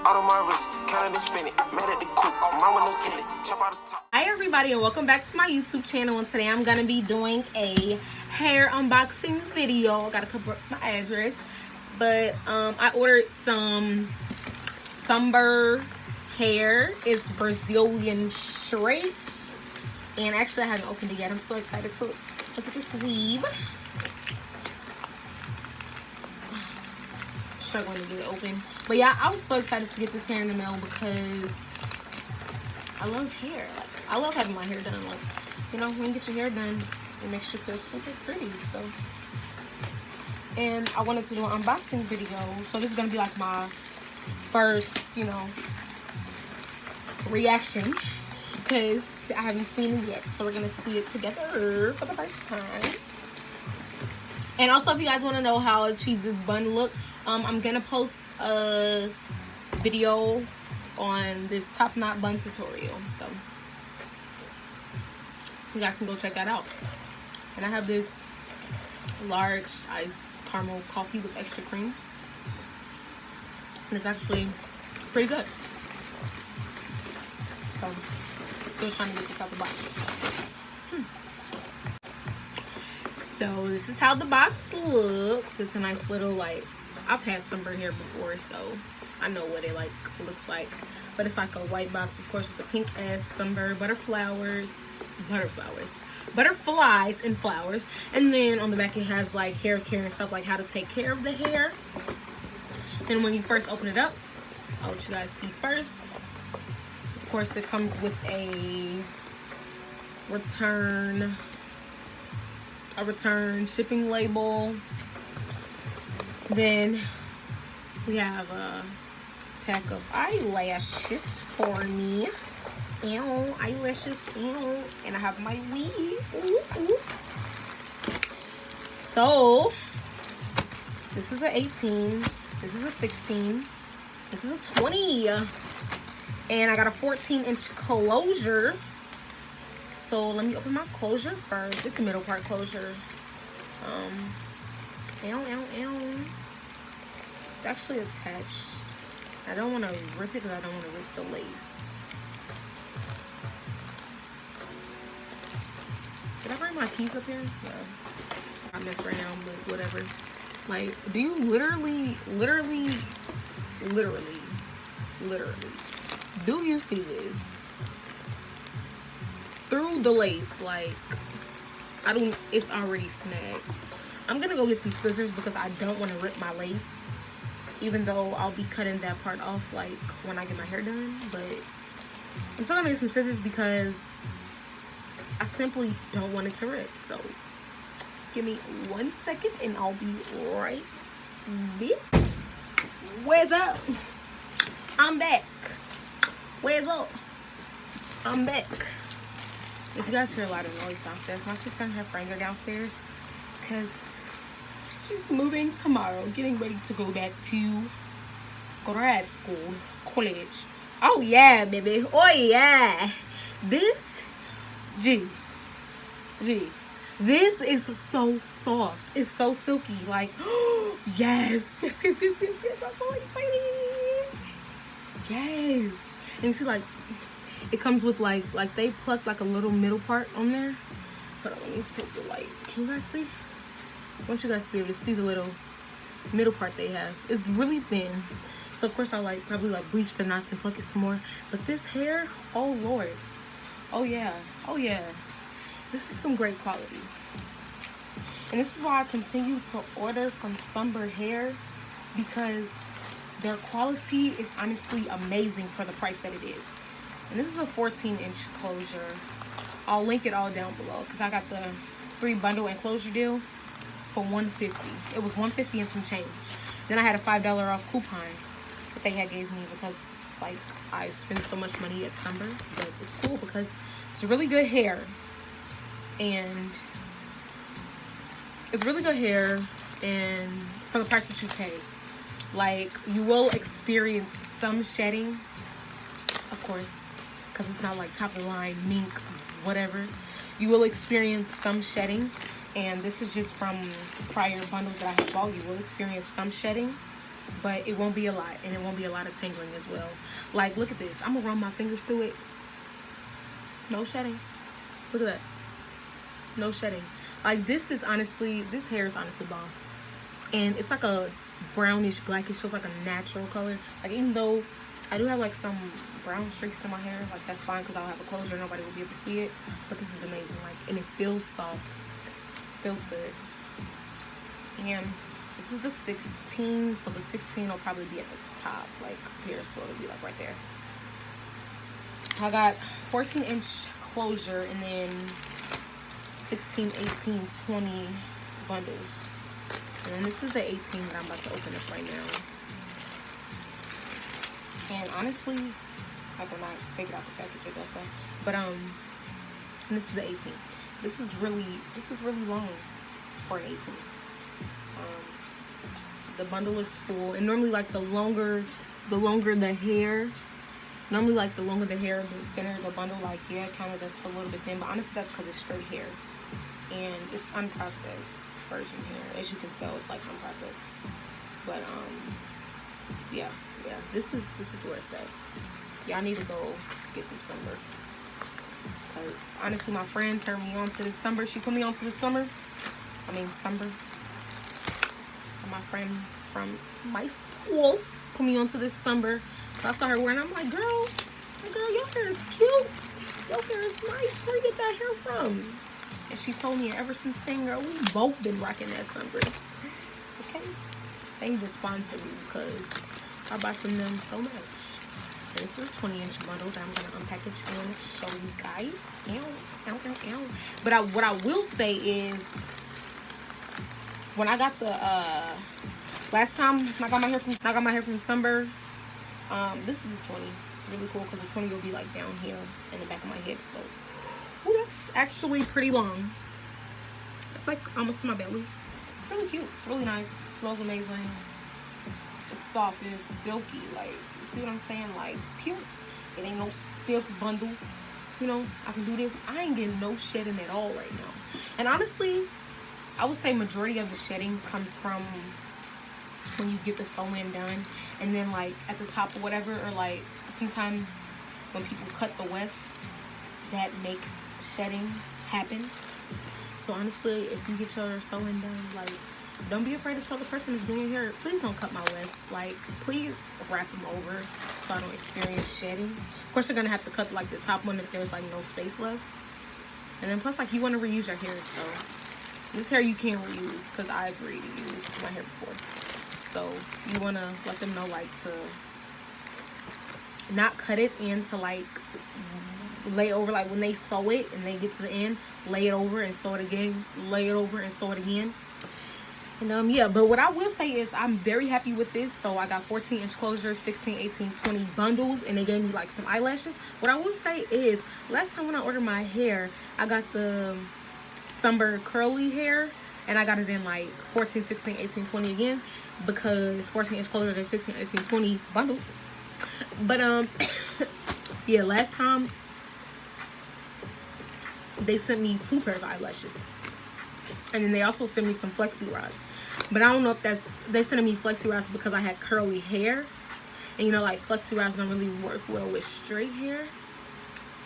Hi everybody and welcome back to my YouTube channel, and today I'm gonna be doing a hair unboxing video. I gotta cover up my address, but I ordered some Sunber hair. It's Brazilian straight, and actually I haven't opened it yet. I'm so excited to look at this weave. Struggling to get it open, but yeah, I was so excited to get this hair in the mail because I love hair. Like, I love having my hair done. Like, you know, when you get your hair done, it makes you feel super pretty. So, and I wanted to do an unboxing video, so this is gonna be like my first, you know, reaction because I haven't seen it yet. So we're gonna see it together for the first time. And also, if you guys want to know how I achieve this bun look, I'm gonna post a video on this top knot bun tutorial, so you guys can go check that out. And I have this large iced caramel coffee with extra cream, and it's actually pretty good. So still trying to get this out the box. So this is how the box looks. It's a nice little, like, I've had Sunber hair before, so I know what it like looks like. But it's like a white box, of course, with the pink ass Sunber butterflies and flowers. And then on the back it has like hair care and stuff, like how to take care of the hair. And when you first open it up, I'll let you guys see first. Of course, it comes with a return shipping label. Then we have a pack of eyelashes for me. Ew, eyelashes, ew. And I have my weave. Ooh, ooh. So this is an 18, this is a 16, this is a 20, and I got a 14-inch closure. So let me open my closure first. It's a middle part closure. It's actually attached. I don't want to rip it because I don't want to rip the lace. Did I bring my keys up here? Yeah. I mess right now, but whatever. Like, do you literally, do you see this? Through the lace, like, it's already snagged. I'm gonna go get some scissors because I don't want to rip my lace, even though I'll be cutting that part off like when I get my hair done. But I'm still gonna get some scissors because I simply don't want it to rip. So give me 1 second and I'll be right back. Where's up? I'm back. Where's up? I'm back. If you guys hear a lot of noise downstairs, my sister and her friends are downstairs because she's moving tomorrow, getting ready to go back to grad school, college. Oh yeah, baby. Oh yeah. This, this is so soft. It's so silky. Like, yes. Yes. I'm so excited. Yes. And you see, like, it comes with like they plucked like a little middle part on there. Hold on, let me tilt the light. Can you guys see? I want you guys to be able to see the little middle part they have. It's really thin. So of course I'll probably bleach the knots and pluck it some more. But this hair, oh Lord. Oh yeah. Oh yeah. This is some great quality. And this is why I continue to order from Sunber hair, because their quality is honestly amazing for the price that it is. And this is a 14-inch closure. I'll link it all down below because I got the 3-bundle enclosure deal for $150. It was $150 and some change. Then I had a $5 off coupon that they had gave me because, like, I spend so much money at Sunber. But it's cool because it's really good hair. And it's really good hair, and for the price that you pay. Like, you will experience some shedding, of course, because it's not like top of the line mink whatever. You will experience some shedding, and this is just from prior bundles that I have bought. You will experience some shedding, but it won't be a lot, and it won't be a lot of tangling as well. Like, look at this. I'm gonna run my fingers through it. No shedding. Look at that. No shedding. Like, this hair is honestly bomb. And it's like a brownish blackish, so it's like a natural color. Like, even though I do have like some brown streaks in my hair, like that's fine because I'll have a closure, nobody will be able to see it. But this is amazing, like, and it feels soft, feels good. And this is the 16, so the 16 will probably be at the top, like here, so it'll be like right there. I got 14-inch closure and then 16, 18, 20 bundles. And then this is the 18 that I'm about to open up right now. And honestly, I will not take it out the package, I guess though. But and this is the 18. This is really long for an 18. The bundle is full, and normally like the longer the hair, the thinner the bundle. Like, yeah, kind of does feel a little bit thin, but honestly that's because it's straight hair and it's unprocessed virgin hair. As you can tell, it's like unprocessed. But yeah, this is where it's at. Y'all need to go get some Sunber, because honestly my friend turned me on to this Sunber. She put me onto this Sunber. My friend from my school put me onto this Sunber. So I saw her wearing it. I'm like, girl, your hair is cute. Your hair is nice. Where you get that hair from? And she told me ever since then, girl, we've both been rocking that Sunber. Okay? They need to sponsor me because I buy from them so much. And this is a 20-inch bundle that I'm going to unpackage and show you guys. Ow. But what I will say is, when I got the last time I got my hair from Sunber, this is the 20. It's really cool because the 20 will be like down here in the back of my head. So, ooh, that's actually pretty long. It's like almost to my belly. It's really cute. It's really nice. It smells amazing. It's soft and it's silky. Like, you see what I'm saying? Like, pure. It ain't no stiff bundles. You know, I can do this. I ain't getting no shedding at all right now. And honestly, I would say majority of the shedding comes from when you get the sew-in done, and then like at the top or whatever, or like sometimes when people cut the wefts, that makes shedding happen. So honestly, if you get your sew-in done, like, don't be afraid to tell the person who's doing your hair, please don't cut my wefts. Like, please wrap them over so I don't experience shedding. Of course, you're gonna have to cut like the top one if there's like no space left. And then plus, like, you want to reuse your hair, so this hair you can't reuse because I've already used my hair before. So you want to let them know, like, to not cut it and to like lay over, like when they sew it and they get to the end, lay it over and sew it again, lay it over and sew it again. And yeah, but what I will say is I'm very happy with this. So I got 14-inch closure, 16, 18, 20 bundles, and they gave me like some eyelashes. What I will say is, last time when I ordered my hair, I got the Sunber curly hair, and I got it in like 14, 16, 18, 20 again, because 14-inch closure, then 16, 18, 20 bundles. But yeah, last time they sent me 2 pairs of eyelashes, and then they also sent me some flexi rods. But I don't know if they sent me flexi rods because I had curly hair, and you know, like, flexi rods don't really work well with straight hair.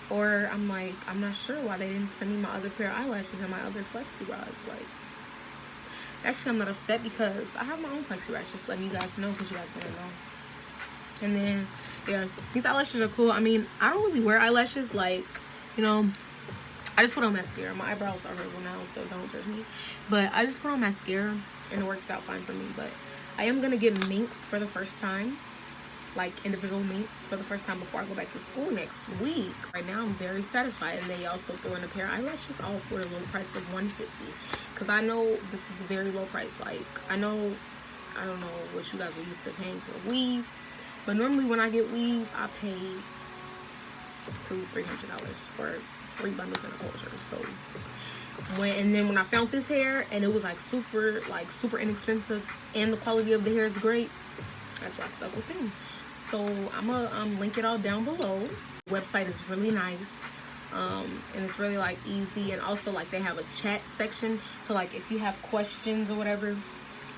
Or I'm not sure why they didn't send me my other pair of eyelashes and my other flexi rods. Like, actually, I'm not upset because I have my own flexi rods. Just letting you guys know because you guys want to know. And then, yeah, these eyelashes are cool. I mean, I don't really wear eyelashes. Like, you know, I just put on mascara. My eyebrows are horrible now, so don't judge me. But I just put on mascara, and it works out fine for me. But I am going to get minks for the first time. Like, individual minks for the first time before I go back to school next week. Right now, I'm very satisfied. And they also threw in a pair of eyelashes, all for a low price of $150. Because I know this is a very low price. Like, I don't know what you guys are used to paying for weave. But normally when I get weave, I pay $200-300 for 3 bundles and a closure. So when I found this hair and it was like super inexpensive and the quality of the hair is great, that's why I stuck with them. So I'm gonna link it all down below. The website is really nice, and it's really like easy, and also like they have a chat section. So like if you have questions or whatever,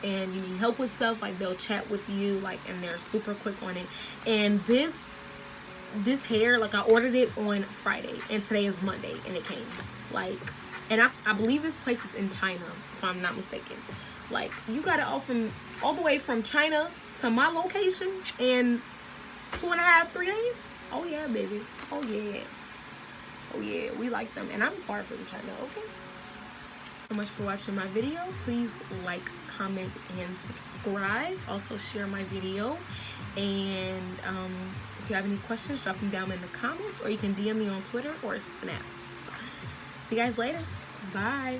and you need help with stuff, like they'll chat with you, like, and they're super quick on it. And this hair, like, I ordered it on Friday and today is Monday and it came. Like, and I believe this place is in China, if I'm not mistaken. Like, you got it all the way from China to my location in 2.5, 3 days. Oh yeah, baby. Oh yeah. Oh yeah, we like them. And I'm far from China, okay? So much for watching my video. Please like, comment, and subscribe. Also share my video. And if you have any questions, drop them down in the comments, or you can DM me on Twitter or Snap. See you guys later. Bye.